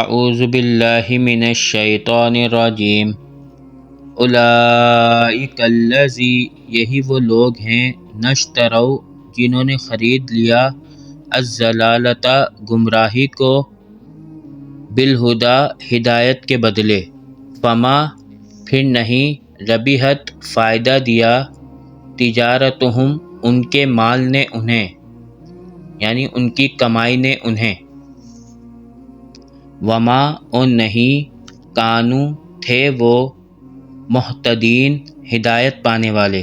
اعوذ باللہ من الشیطان الرجیم اولئک الذی یہی وہ لوگ ہیں نشتروا جنہوں نے خرید لیا الضلالۃ گمراہی کو بالہدیٰ ہدایت کے بدلے فما پھر نہیں ربحت فائدہ دیا تجارتہم ان کے مال نے انہیں یعنی ان کی کمائی نے انہیں وما اور نہیں کانو تھے وہ مہتدین ہدایت پانے والے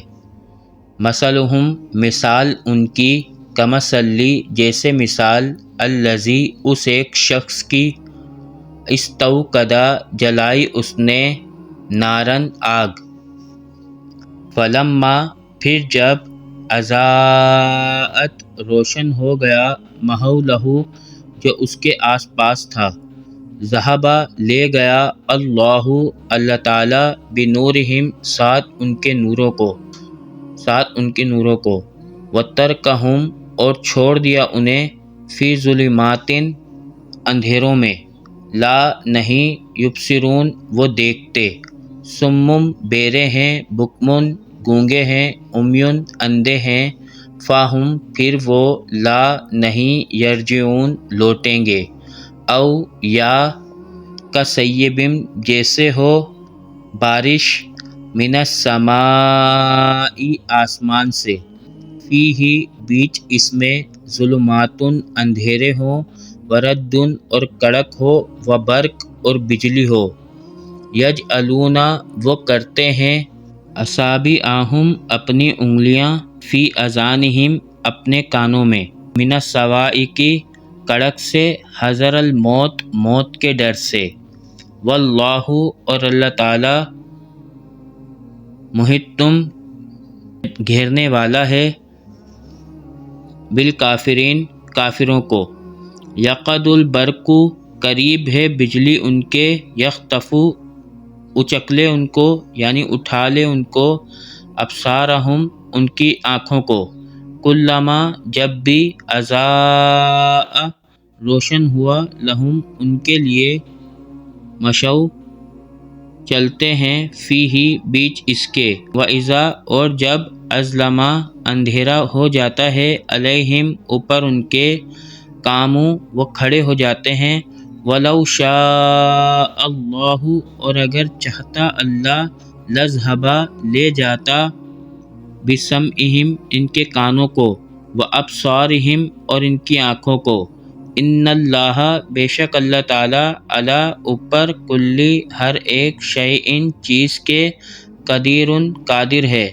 مثلہم مثال ان کی کمثلی جیسے مثال الذی اس ایک شخص کی استوقدا جلائی اس نے نارن آگ فلما پھر جب اضاءت روشن ہو گیا ماحولہ جو اس کے آس پاس تھا ذہب لے گیا اللہ تعالیٰ بنورہم ساتھ ان کے نوروں کو وترکہم اور چھوڑ دیا انہیں فی ظلمات اندھیروں میں لا نہیں یبصرون وہ دیکھتے سمم بیرے ہیں بکمن گونگے ہیں عمیون اندھے ہیں فاہم پھر وہ لا نہیں یرجعون لوٹیں گے او یا کسیبم جیسے ہو بارش من السماء آسمان سے فیہ بیچ اس میں ظلمات اندھیرے ہوں ورد اور کڑک ہو وبرق اور بجلی ہو یجعلون وہ کرتے ہیں اصابعہم اپنی انگلیاں فی اذانہم اپنے کانوں میں من الصواعق کڑک سے حذر الموت موت کے ڈر سے واللہ اور اللہ تعالی محیطٌ گھیرنے والا ہے بالکافرین کافروں کو یقد البرق قریب ہے بجلی ان کے یخطف اچک لے ان کو یعنی اٹھا لے ان کو ابصارہم ان کی آنکھوں کو کلما جب بھی اضاء روشن ہوا لہم ان کے لیے مشو چلتے ہیں فیہ بیچ اس کے وَإِذَا اور جب اظلم اندھیرا ہو جاتا ہے علیہم اوپر ان کے قاموا وہ کھڑے ہو جاتے ہیں وَلَوْ شَاءَ اللَّهُ اور اگر چاہتا اللہ لَذْهَبَ لے جاتا بِسَمْعِهِمْ ان کے کانوں کو وَأَبْصَارِهِمْ اور ان کی آنکھوں کو ان اللہ بے شک اللہ تعالی علی اوپر کلی ہر ایک شیء چیز کے قدیر قادر ہے